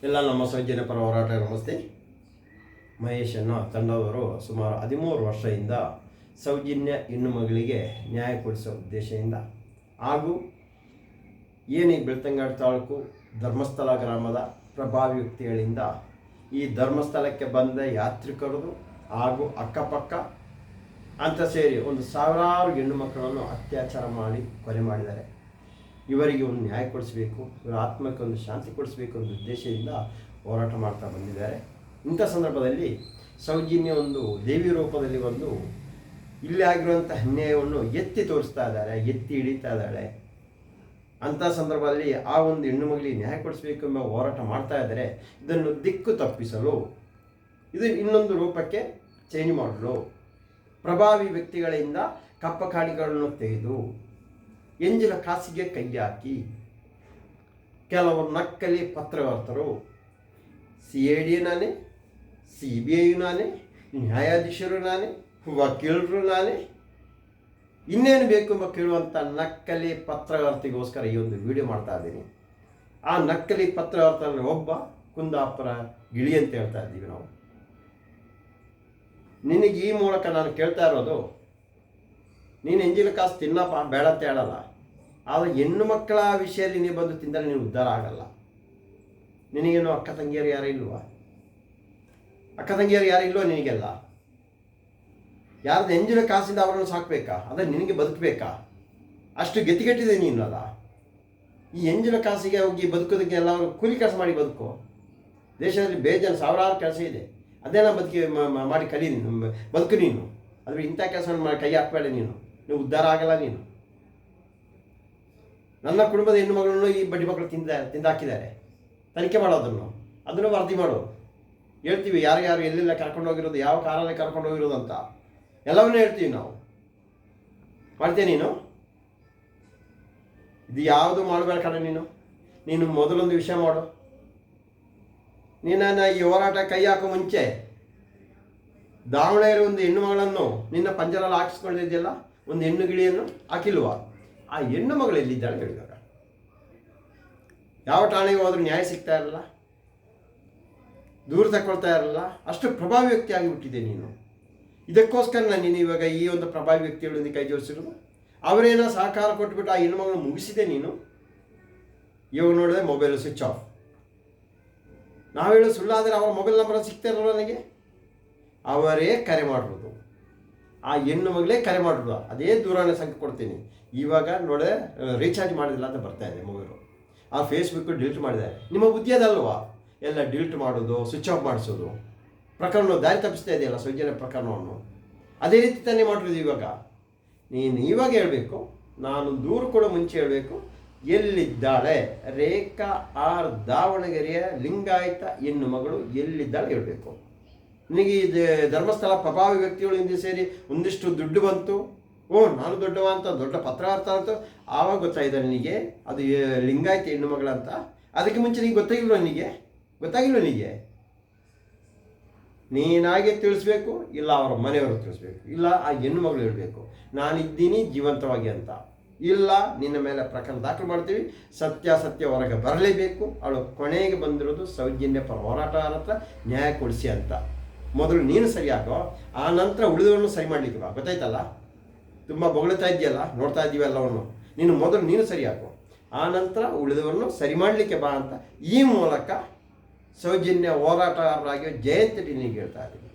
ಎಲ್ಲ ನಮ್ಮ ಸೌಜನ್ಯ ಪರ ಹೋರಾಟ ನಮಸ್ತೆ. ಮಹೇಶ್ ಅನ್ನೋ ತಂಡದವರು ಸುಮಾರು 13 ವರ್ಷದಿಂದ ಸೌಜನ್ಯ ಹೆಣ್ಣು ಮಗಳಿಗೆ ನ್ಯಾಯ ಕೊಡಿಸೋ ಉದ್ದೇಶದಿಂದ ಹಾಗೂ ಏನಿ ಬೆಳ್ತಂಗಡಿ ತಾಲೂಕು ಧರ್ಮಸ್ಥಳ ಗ್ರಾಮದ ಪ್ರಭಾವಿ ವ್ಯಕ್ತಿಗಳಿಂದ ಈ ಧರ್ಮಸ್ಥಳಕ್ಕೆ ಬಂದ ಯಾತ್ರಿಕರು ಹಾಗೂ ಅಕ್ಕಪಕ್ಕ ಅಂತ ಸೇರಿ ಒಂದು ಸಾವಿರಾರು ಹೆಣ್ಣು ಮಕ್ಕಳನ್ನು ಅತ್ಯಾಚಾರ ಮಾಡಿ ಕೊಲೆ ಮಾಡಿದ್ದಾರೆ. ಇವರಿಗೆ ಒಂದು ನ್ಯಾಯ ಕೊಡಿಸಬೇಕು, ಇವರ ಆತ್ಮಕ್ಕೆ ಒಂದು ಶಾಂತಿ ಕೊಡಿಸಬೇಕು ಅನ್ನೋ ಉದ್ದೇಶದಿಂದ ಹೋರಾಟ ಮಾಡ್ತಾ ಬಂದಿದ್ದಾರೆ. ಇಂಥ ಸಂದರ್ಭದಲ್ಲಿ ಸೌಜನ್ಯ ಒಂದು ದೇವಿ ರೂಪದಲ್ಲಿ ಒಂದು ಇಲ್ಲಿ ಆಗಿರುವಂಥ ಅನ್ಯಾಯವನ್ನು ಎತ್ತಿ ತೋರಿಸ್ತಾ ಇದ್ದಾರೆ, ಎತ್ತಿ ಹಿಡಿತಾ ಇದ್ದಾಳೆ. ಅಂಥ ಸಂದರ್ಭದಲ್ಲಿ ಆ ಒಂದು ಹೆಣ್ಣು ಮಗಳಿಗೆ ನ್ಯಾಯ ಕೊಡಿಸಬೇಕು ಎಂಬ ಹೋರಾಟ ಮಾಡ್ತಾ ಇದ್ದಾರೆ. ಇದನ್ನು ದಿಕ್ಕು ತಪ್ಪಿಸಲು ಇದು ಇನ್ನೊಂದು ರೂಪಕ್ಕೆ ಚೇಂಜ್ ಮಾಡಲು ಪ್ರಭಾವಿ ವ್ಯಕ್ತಿಗಳಿಂದ ಕಪ್ಪ ಕಾಣಿಗಳನ್ನು ತೆಗೆದು ಎಂಜಿನ ಕಾಸಿಗೆ ಕೈ ಹಾಕಿ ಕೆಲವರು ನಕ್ಕಲಿ ಪತ್ರಕರ್ತರು CID ನಾನೇ, CBI ನಾನೇ, ನ್ಯಾಯಾಧೀಶರು ನಾನೇ, ವಕೀಲರು ನಾನೇ, ಇನ್ನೇನು ಬೇಕು ಎಂಬ ಕೇಳುವಂಥ ನಕ್ಕಲಿ ಪತ್ರಕರ್ತಿಗೋಸ್ಕರ ಈ ಒಂದು ವಿಡಿಯೋ ಮಾಡ್ತಾ ಇದ್ದೀನಿ. ಆ ನಕ್ಕಲಿ ಪತ್ರಕರ್ತರಲ್ಲಿ ಒಬ್ಬ ಕುಂದಾಪುರ ಗಿಳಿ ಅಂತ ಹೇಳ್ತಾ ಇದ್ದೀವಿ ನಾವು. ನಿನಗೆ ಈ ಮೂಲಕ ನಾನು ಕೇಳ್ತಾ ಇರೋದು, ನೀನು ಎಂಜಿನ ಕಾಸು ತಿನ್ನಪ್ಪ ಬೇಡ ಅಂತ ಹೇಳಲ್ಲ, ಆದರೆ ಹೆಣ್ಣು ಮಕ್ಕಳ ವಿಷಯದಲ್ಲಿ ನೀವು ಬಂದು ತಿಂದರೆ ನೀನು ಉದ್ಧಾರ ಆಗಲ್ಲ. ನಿನಗೇನು ಅಕ್ಕ ತಂಗಿಯರು ಯಾರು ಇಲ್ವಾ? ಅಕ್ಕ ತಂಗಿಯರು ಯಾರು ಇಲ್ವೋ ನಿನಗೆಲ್ಲ? ಯಾರ್ದು ಎಂಜಿನ ಕಾಸಿಂದ ಅವರನ್ನು ಸಾಕಬೇಕಾ? ಅಂದರೆ ನಿನಗೆ ಬದುಕಬೇಕಾ? ಅಷ್ಟು ಗತಿಗಟ್ಟಿದೆ ನೀನಲ್ಲ. ಈ ಎಂಜಿನ ಕಾಸಿಗೆ ಹೋಗಿ ಬದುಕೋದಕ್ಕೆ ಎಲ್ಲರೂ ಕೂಲಿ ಕೆಲಸ ಮಾಡಿ ಬದುಕೋ. ದೇಶದಲ್ಲಿ ಬೇಜಾನು ಸಾವಿರಾರು ಕೆಲಸ ಇದೆ, ಅದೇನ ಮಾಡಿ ಕಲಿ ಬದುಕು ನೀನು. ಆದರೆ ಇಂಥ ಕೆಲಸ ಮಾಡಿ ಕೈ ಹಾಕಬೇಡ, ನೀವು ಉದ್ಧಾರ ಆಗಲ್ಲ ನೀನು. ನನ್ನ ಕುಟುಂಬದ ಹೆಣ್ಣು ಮಗಳನ್ನು ಈ ಬಡ್ಡಿ ಮಕ್ಕಳು ತಿಂದಾಕಿದ್ದಾರೆ. ತನಿಖೆ ಅದನ್ನು ವರದಿ ಮಾಡು. ಹೇಳ್ತೀವಿ ಯಾರು ಎಲ್ಲೆಲ್ಲ ಕರ್ಕೊಂಡು ಹೋಗಿರೋದು, ಯಾವ ಕಾರಲ್ಲಿ ಕರ್ಕೊಂಡು ಹೋಗಿರೋದು ಅಂತ ಎಲ್ಲವನ್ನೂ ಹೇಳ್ತೀವಿ ನಾವು. ಮಾಡ್ತೀಯ ನೀನು? ಇದು ಯಾವುದು ಮಾಡಬೇಕಲ್ಲ ನೀನು ಮೊದಲೊಂದು ವಿಷಯ ಮಾಡು. ನೀನು ಈ ಹೋರಾಟ ಕೈ ಹಾಕೋ ಮುಂಚೆ ದಾವಣಗೆರೆ ಒಂದು ಹೆಣ್ಣು ಮಗಳನ್ನು ನಿನ್ನ ಪಂಜರಲ್ಲಿ ಹಾಕಿಸ್ಕೊಂಡಿದ್ಯಲ್ಲ, ಒಂದು ಹೆಣ್ಣು ಗಿಳಿಯನ್ನು ಹಾಕಿಲ್ವಾ? ಆ ಹೆಣ್ಣು ಮಗಳು ಎಲ್ಲಿದ್ದಾಳೆ ಹೇಳಿದಾಗ? ಯಾವ ಠಾಣೆಗೆ ಹೋದ್ರೂ ನ್ಯಾಯ ಸಿಗ್ತಾ ಇರಲ್ಲ, ದೂರ ತಗೊಳ್ತಾ ಇರಲ್ಲ. ಅಷ್ಟು ಪ್ರಭಾವಿ ವ್ಯಕ್ತಿ ಆಗಿಬಿಟ್ಟಿದೆ ನೀನು. ಇದಕ್ಕೋಸ್ಕರ ನೀನು ಇವಾಗ ಈ ಒಂದು ಪ್ರಭಾವಿ ವ್ಯಕ್ತಿಗಳೊಂದಿಗೆ ಕೈ ಜೋಡಿಸಿರೋದು. ಅವರೇನೋ ಸಹಕಾರ ಕೊಟ್ಬಿಟ್ಟು ಆ ಹೆಣ್ಣು ಮಗಳು ಮುಗಿಸಿದೆ ನೀನು. ಇವಾಗ ನೋಡಿದ್ರೆ ಮೊಬೈಲು ಸ್ವಿಚ್ ಆಫ್. ನಾವು ಹೇಳೋ ಸುಳ್ಳಾದರೆ ಅವರ ಮೊಬೈಲ್ ನಂಬರ್ ಸಿಗ್ತಾ ಇರಲ್ಲ ನನಗೆ. ಅವರೇ ಕರೆ ಮಾಡಿರೋದು, ಆ ಹೆಣ್ಣು ಮಗಳೇ ಕರೆ ಮಾಡಿರೋದು. ಅದೇ ದೂರವಾಣಿ ಸಂಖ್ಯೆ ಕೊಡ್ತೀನಿ. ಇವಾಗ ನೋಡಿದ್ರೆ ರೀಚಾರ್ಜ್ ಮಾಡಿದಿಲ್ಲ ಅಂತ ಬರ್ತಾ ಇದೆ ಮೊಬೈಲು. ಆ ಫೇಸ್ಬುಕ್ಕು ಡಿಲೀಟ್ ಮಾಡಿದ್ದಾರೆ. ನಿಮ್ಮ ಬುದ್ಧಿ ಅದಲ್ವಾ? ಎಲ್ಲ ಡಿಲೀಟ್ ಮಾಡೋದು, ಸ್ವಿಚ್ ಆಫ್ ಮಾಡಿಸೋದು, ಪ್ರಕರಣ ದಾರಿ ತಪ್ಪಿಸ್ತಾ ಇದೆಯಲ್ಲ ಸೌಜನ್ಯ ಪ್ರಕರಣವನ್ನು. ಅದೇ ರೀತಿ ತಾನೇ ಮಾಡಿರೋದು. ಇವಾಗ ನೀನು ಇವಾಗ ಹೇಳಬೇಕು, ನಾನು ದೂರು ಕೊಡೋ ಮುಂಚೆ ಹೇಳಬೇಕು, ಎಲ್ಲಿದ್ದಾಳೆ ರೇಖಾ ಆರ್ ದಾವಣಗೆರೆಯ ಲಿಂಗಾಯತ ಹೆಣ್ಣು ಮಗಳು ಎಲ್ಲಿದ್ದಾಳೆ ಹೇಳಬೇಕು. ನಿನಗೆ ಇದು ಧರ್ಮಸ್ಥಳ ಪ್ರಭಾವಿ ವ್ಯಕ್ತಿಗಳು ಹಿಂದೆ ಸೇರಿ ಒಂದಿಷ್ಟು ದುಡ್ಡು ಬಂತು, ನಾನು ದೊಡ್ಡವ ಅಂತ ದೊಡ್ಡ ಪತ್ರಕರ್ತ ಅಂತ ಆವಾಗ ಗೊತ್ತಾಯಿದೆ ನಿನಗೆ ಅದು ಲಿಂಗಾಯತ ಹೆಣ್ಣು ಮಗಳಂತ. ಅದಕ್ಕೆ ಮುಂಚೆ ನಿನಗೆ ಗೊತ್ತಾಗಿಲ್ವ ನಿನಗೆ? ನೀನಾಗೆ ತಿಳಿಸ್ಬೇಕು, ಇಲ್ಲ ಅವರ ಮನೆಯವರು ತಿಳಿಸ್ಬೇಕು, ಇಲ್ಲ ಆ ಹೆಣ್ಣು ಮಗಳು ಹೇಳಬೇಕು ನಾನಿದ್ದೀನಿ ಜೀವಂತವಾಗಿ ಅಂತ. ಇಲ್ಲ ನಿನ್ನ ಮೇಲೆ ಪ್ರಕರಣ ದಾಖಲು ಮಾಡ್ತೀವಿ, ಸತ್ಯಾಸತ್ಯ ಹೊರಗೆ ಬರಲೇಬೇಕು. ಅವಳು ಕೊನೆಗೆ ಬಂದಿರೋದು ಸೌಜನ್ಯ ಪರ ಹೋರಾಟಗಾರ ಹತ್ರ ನ್ಯಾಯ ಕೊಡಿಸಿ ಅಂತ. ಮೊದಲು ನೀನು ಸರಿಯಾಗೋ, ಆ ನಂತರ ಉಳಿದವರನ್ನು ಸರಿ ಮಾಡಲಿಕ್ಕೆ ಬಾ. ಗೊತ್ತಾಯ್ತಲ್ಲ? ತುಂಬ ಬೊಗಳ್ತಾ ಇದೆಯಲ್ಲ, ನೋಡ್ತಾ ಇದ್ದೀವಿ ಎಲ್ಲವನ್ನು. ನೀನು ಸರಿಯಾಗೋ, ಆ ನಂತರ ಉಳಿದವರನ್ನು ಸರಿ ಮಾಡಲಿಕ್ಕೆ ಬಾ ಅಂತ ಈ ಮೂಲಕ ಸೌಜನ್ಯ ಹೋರಾಟಗಾರರಾಗಿ ಜಯಂತಿ ನಿನಗೆ ಹೇಳ್ತಾ ಇದ್ದೀನಿ.